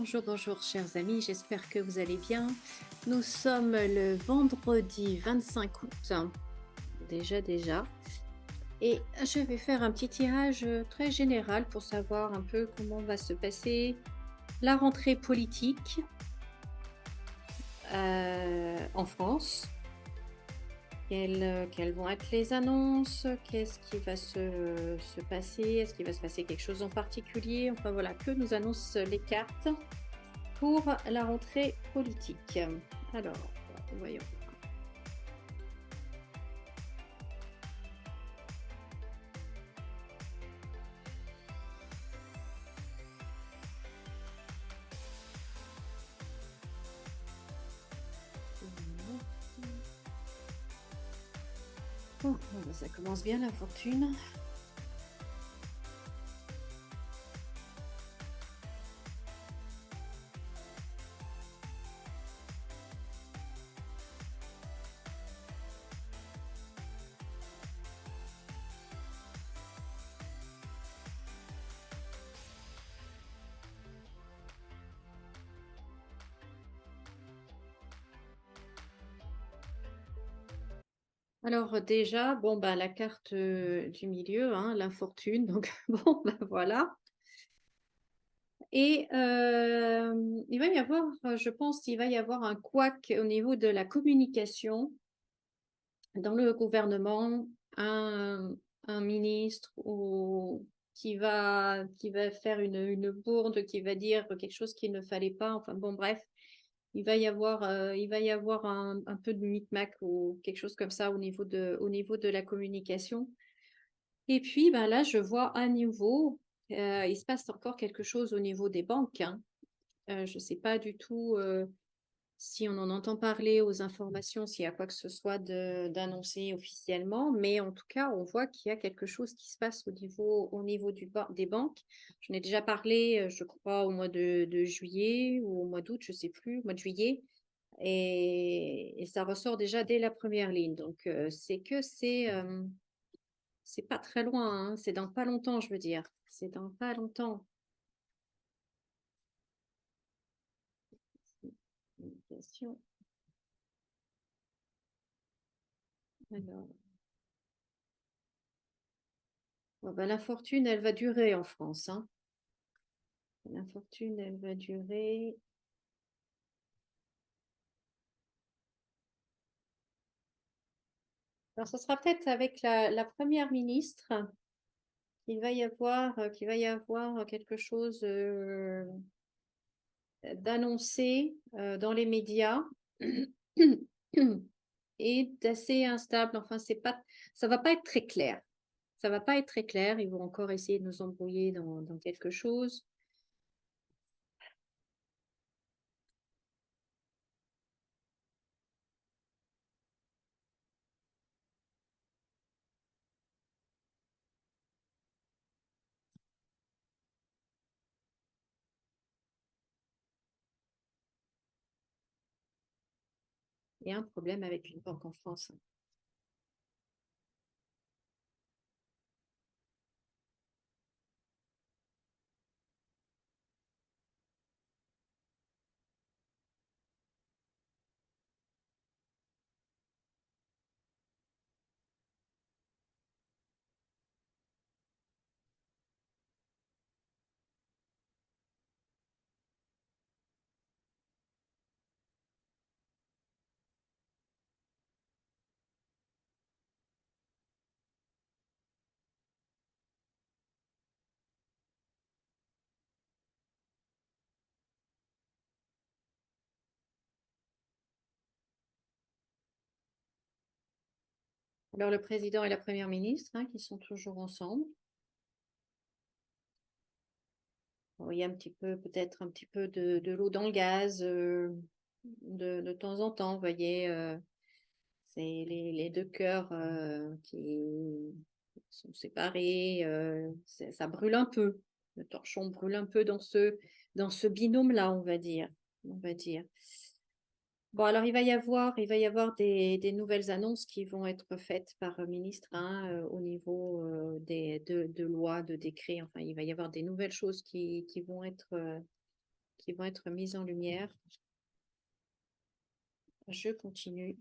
Bonjour, bonjour chers amis, j'espère que vous allez bien. Nous sommes le vendredi 25 août, déjà, et je vais faire un petit tirage très général pour savoir un peu comment va se passer la rentrée politique en France. Quelles vont être les annonces? Qu'est-ce qui va se passer? Est-ce qu'il va se passer quelque chose en particulier? Enfin voilà, que nous annoncent les cartes pour la rentrée politique. Alors, voyons. Oh, ça commence bien la fortune. Alors déjà, bon, bah, la carte du milieu, hein, l'infortune, donc bon, bah, voilà. Et il va y avoir, je pense, il va y avoir un couac au niveau de la communication dans le gouvernement, un ministre ou qui va faire une bourde, qui va dire quelque chose qu'il ne fallait pas. Enfin bon, bref, il va y avoir un peu de micmac ou quelque chose comme ça au niveau de la communication. Et puis, ben là, je vois à nouveau, il se passe encore quelque chose au niveau des banques, hein. Je ne sais pas du tout si on en entend parler aux informations, s'il y a quoi que ce soit d'annoncé officiellement, mais en tout cas, on voit qu'il y a quelque chose qui se passe au niveau des banques. J'en ai déjà parlé, je crois, au mois de juillet ou au mois d'août, je ne sais plus, au mois de juillet, et ça ressort déjà dès la première ligne. Donc, c'est pas très loin, hein, c'est dans pas longtemps, je veux dire. C'est dans pas longtemps. Communication. Alors, bon, ben, la fortune, elle va durer en France, hein. La fortune, elle va durer. Alors, ce sera peut-être avec la première ministre qu'il va y avoir quelque chose d'annoncé dans les médias et d'assez instable. Enfin, ça va pas être très clair. Ça va pas être très clair. Ils vont encore essayer de nous embrouiller dans quelque chose. Il y a un problème avec une banque en France. Alors, le président et la première ministre, hein, qui sont toujours ensemble. Bon, il y a un petit peu, peut-être un petit peu de l'eau dans le gaz de temps en temps. Vous voyez, c'est les deux cœurs qui sont séparés. Ça brûle un peu. Le torchon brûle un peu dans ce binôme-là, on va dire. On va dire. Bon, alors il va y avoir des nouvelles annonces qui vont être faites par ministre, hein, au niveau de lois, de décrets. Enfin, il va y avoir des nouvelles choses qui vont être qui vont être mises en lumière. Je continue.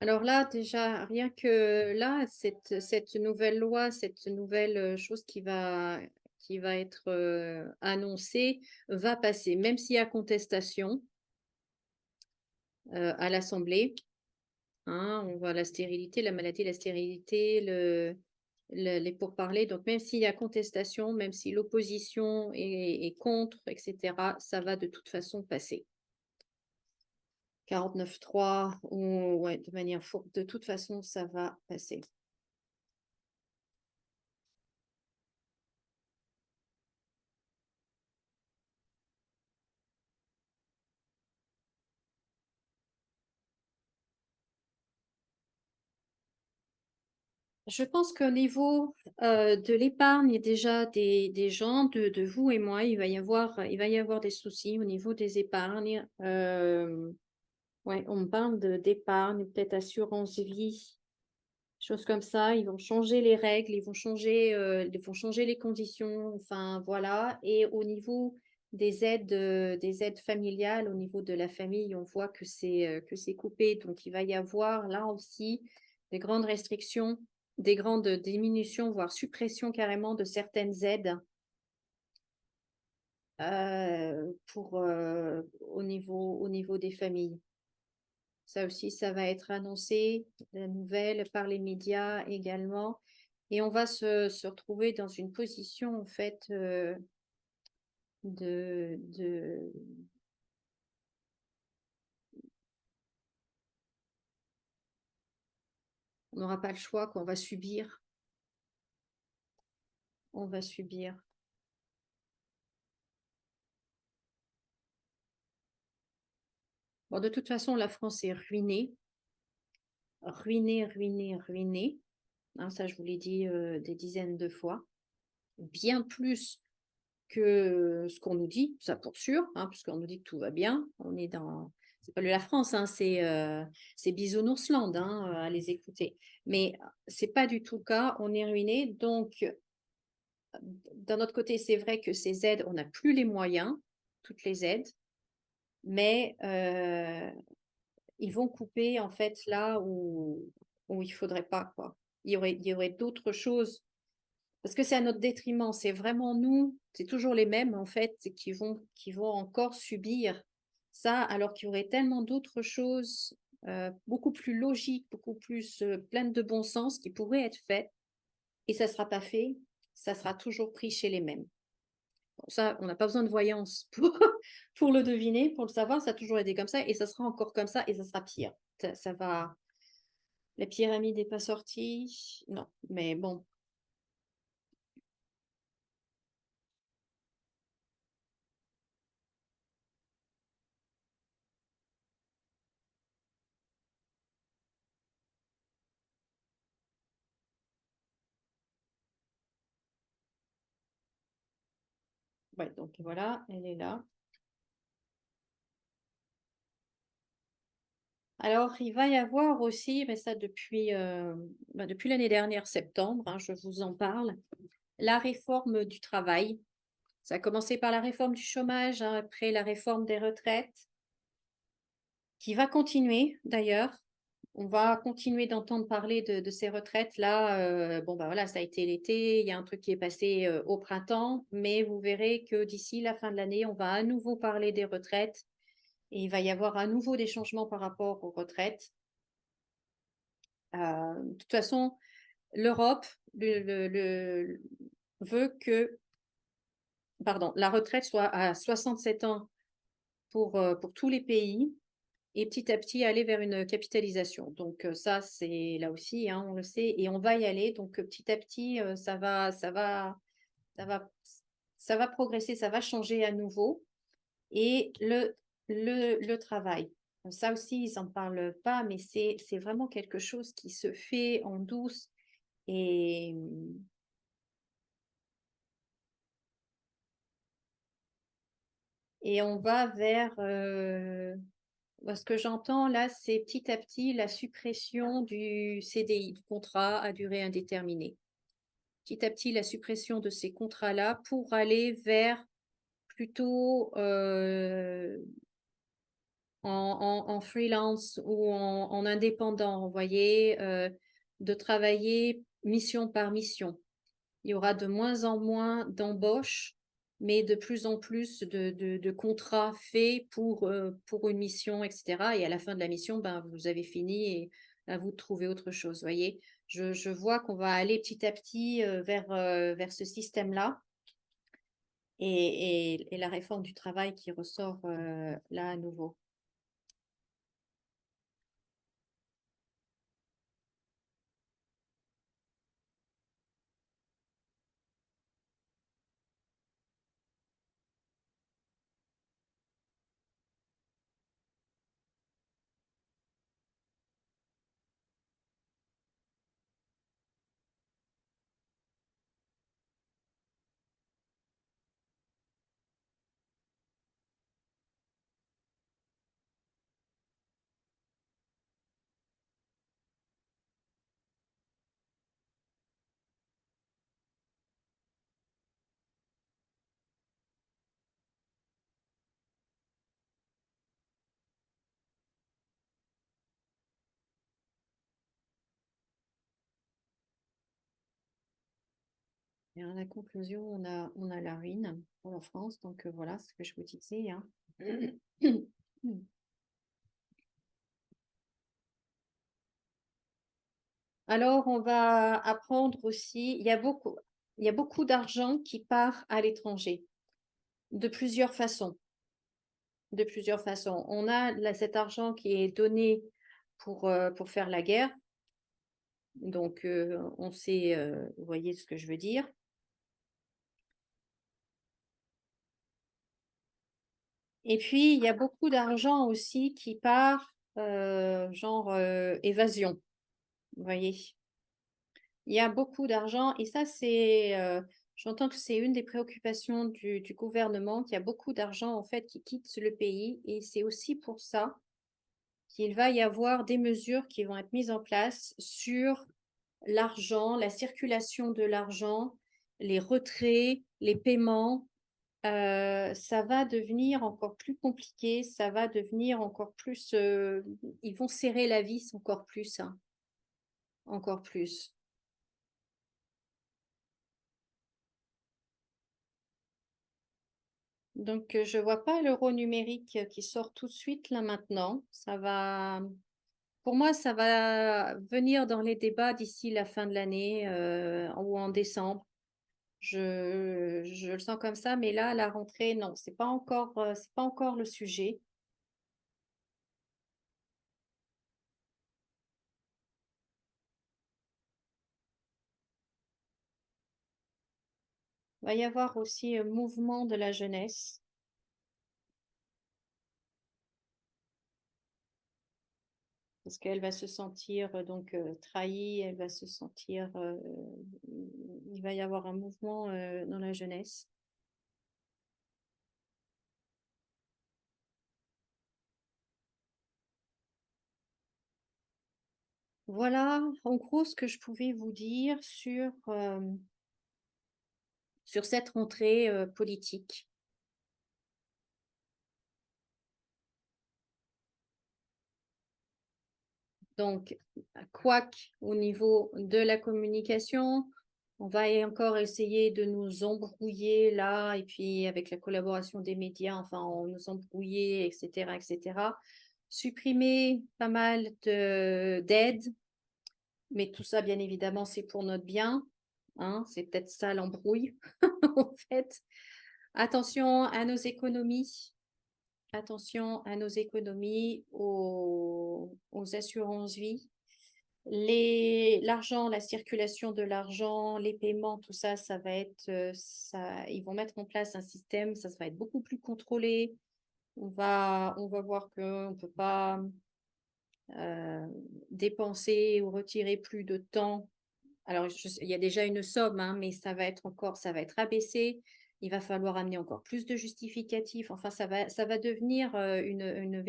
Alors là, déjà, rien que là, cette nouvelle loi, cette nouvelle chose qui va être annoncée, va passer, même s'il y a contestation à l'Assemblée. Hein, on voit la stérilité, la maladie, la stérilité, les pourparlers. Donc, même s'il y a contestation, même si l'opposition est contre, etc., ça va de toute façon passer. 49.3, ou ouais, de manière forte, de toute façon, ça va passer. Je pense qu'au niveau de l'épargne déjà des gens, de vous et moi, il va y avoir des soucis au niveau des épargnes. Ouais, on me parle d'épargne, peut-être assurance vie, choses comme ça. Ils vont changer les règles, ils vont changer les conditions. Enfin, voilà. Et au niveau des aides familiales, au niveau de la famille, on voit que c'est coupé. Donc, il va y avoir là aussi des grandes restrictions, des grandes diminutions, voire suppression carrément de certaines aides au niveau des familles. Ça aussi, ça va être annoncé, la nouvelle, par les médias également. Et on va se retrouver dans une position, en fait, de... On n'aura pas le choix, qu'on va subir. On va subir. Bon, de toute façon, la France est ruinée. Ruinée, ruinée, ruinée. Hein, ça, je vous l'ai dit des dizaines de fois. Bien plus que ce qu'on nous dit, ça pour sûr, hein, puisqu'on nous dit que tout va bien. On est dans, c'est pas la France, hein, c'est Bisounoursland, hein, à les écouter. Mais c'est pas du tout le cas. On est ruiné. Donc, d'un autre côté, c'est vrai que ces aides, on n'a plus les moyens, toutes les aides, mais ils vont couper en fait là où il faudrait pas, quoi. Il y aurait d'autres choses parce que c'est à notre détriment, c'est vraiment nous, c'est toujours les mêmes en fait qui vont encore subir ça, alors qu'il y aurait tellement d'autres choses beaucoup plus logiques, beaucoup plus pleines de bon sens qui pourraient être faites et ça ne sera pas fait, ça sera toujours pris chez les mêmes. Bon, ça, on n'a pas besoin de voyance pour le deviner, pour le savoir, ça a toujours été comme ça et ça sera encore comme ça et ça sera pire. Ça va. La pyramide n'est pas sortie, non, mais bon. Ouais, donc voilà, elle est là. Alors, il va y avoir aussi, mais ça depuis l'année dernière, septembre, hein, je vous en parle, la réforme du travail. Ça a commencé par la réforme du chômage, hein, après la réforme des retraites, qui va continuer d'ailleurs. On va continuer d'entendre parler de ces retraites. Là, bon, bah voilà, ça a été l'été, il y a un truc qui est passé au printemps, mais vous verrez que d'ici la fin de l'année, on va à nouveau parler des retraites et il va y avoir à nouveau des changements par rapport aux retraites. De toute façon, l'Europe veut que, pardon, la retraite soit à 67 ans pour tous les pays et petit à petit aller vers une capitalisation. Donc ça, c'est là aussi, hein, on le sait, et on va y aller. Donc petit à petit, ça va, ça va progresser, ça va changer à nouveau. Et le travail. Ça aussi, ils en parlent pas, mais c'est vraiment quelque chose qui se fait en douce et on va vers, ce que j'entends là, c'est petit à petit la suppression du CDI, du contrat à durée indéterminée. Petit à petit, la suppression de ces contrats-là pour aller vers plutôt, en freelance ou en indépendant, vous voyez? De travailler mission par mission. Il y aura de moins en moins d'embauches, mais de plus en plus de contrats faits pour une mission et cetera et à la fin de la mission, ben, vous avez fini et à vous de trouver autre chose, vous voyez? Je vois qu'on va aller petit à petit, vers ce système-là et la réforme du travail qui ressort, là à nouveau. Et en la conclusion, on a la ruine pour la France, donc voilà ce que je vous disais, hein. Alors, on va apprendre aussi, il y a beaucoup d'argent qui part à l'étranger, de plusieurs façons, de plusieurs façons. On a là, cet argent qui est donné pour faire la guerre, donc on sait, vous voyez ce que je veux dire. Et puis, il y a beaucoup d'argent aussi qui part, genre évasion, vous voyez. Il y a beaucoup d'argent et ça, j'entends que c'est une des préoccupations du gouvernement, qu'il y a beaucoup d'argent en fait qui quitte le pays et c'est aussi pour ça qu'il va y avoir des mesures qui vont être mises en place sur l'argent, la circulation de l'argent, les retraits, les paiements. Ça va devenir encore plus compliqué, ça va devenir encore plus, ils vont serrer la vis encore plus, hein, encore plus. Donc, je vois pas l'euro numérique qui sort tout de suite là maintenant. Pour moi, ça va venir dans les débats d'ici la fin de l'année ou en décembre. Je le sens comme ça, mais là, à la rentrée, non, c'est pas encore le sujet. Il va y avoir aussi un mouvement de la jeunesse parce qu'elle va se sentir donc trahie, elle va se sentir, il va y avoir un mouvement dans la jeunesse. Voilà, en gros, ce que je pouvais vous dire sur cette rentrée politique. Donc, couac au niveau de la communication, on va encore essayer de nous embrouiller là, et puis avec la collaboration des médias, enfin, on nous embrouiller, etc., etc. Supprimer pas mal d'aides, mais tout ça, bien évidemment, c'est pour notre bien, hein, c'est peut-être ça l'embrouille, en fait. Attention à nos économies. Attention à nos économies, aux assurances vie. L'argent, la circulation de l'argent, les paiements, tout ça, ça va être, ça, ils vont mettre en place un système, ça va être beaucoup plus contrôlé. On va voir qu'on ne peut pas euh, dépenser ou retirer plus de temps. Alors, il y a déjà une somme, hein, mais ça va être abaissé. Il va falloir amener encore plus de justificatifs. Enfin, ça va devenir une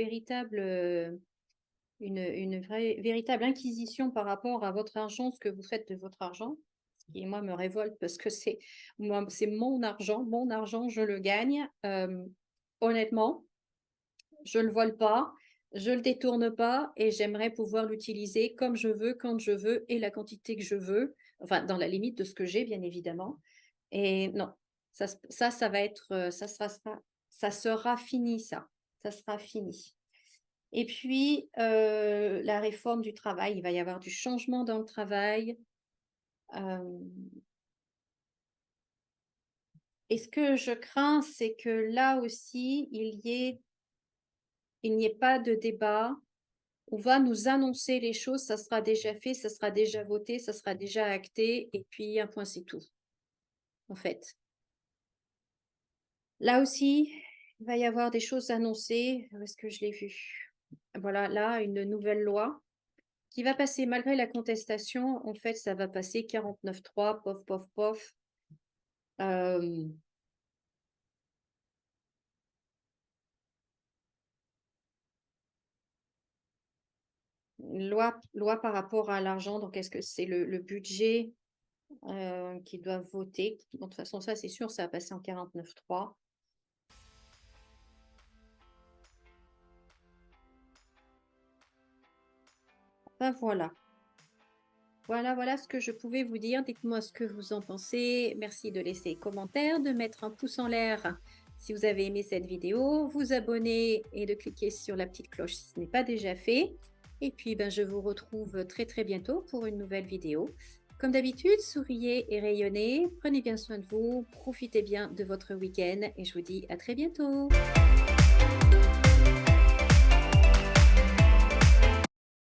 vraie, véritable inquisition par rapport à votre argent, ce que vous faites de votre argent. Ce qui, moi, me révolte parce que c'est mon argent, je le gagne. Honnêtement, je ne le vole pas, je ne le détourne pas et j'aimerais pouvoir l'utiliser comme je veux, quand je veux et la quantité que je veux. Enfin, dans la limite de ce que j'ai, bien évidemment. Et non, ça va être, ça sera fini, ça. Ça sera fini. Et puis, la réforme du travail, il va y avoir du changement dans le travail. Hem, et ce que je crains, c'est que là aussi, il n'y ait pas de débat. On va nous annoncer les choses, ça sera déjà fait, ça sera déjà voté, ça sera déjà acté et puis un point, c'est tout, en fait. Là aussi, il va y avoir des choses annoncées. Où est-ce que je l'ai vu? Voilà, là, une nouvelle loi qui va passer malgré la contestation. En fait, ça va passer 49.3, pof, pof, pof. Hem, loi par rapport à l'argent, donc est-ce que c'est le budget, qu'ils doivent voter? Bon, de toute façon, ça, c'est sûr, ça va passer en 49.3. Bah, voilà. Voilà ce que je pouvais vous dire. Dites-moi ce que vous en pensez. Merci de laisser commentaire, de mettre un pouce en l'air si vous avez aimé cette vidéo, vous abonner et de cliquer sur la petite cloche si ce n'est pas déjà fait. Et puis, ben, je vous retrouve très très bientôt pour une nouvelle vidéo. Comme d'habitude, souriez et rayonnez. Prenez bien soin de vous. Profitez bien de votre week-end et je vous dis à très bientôt.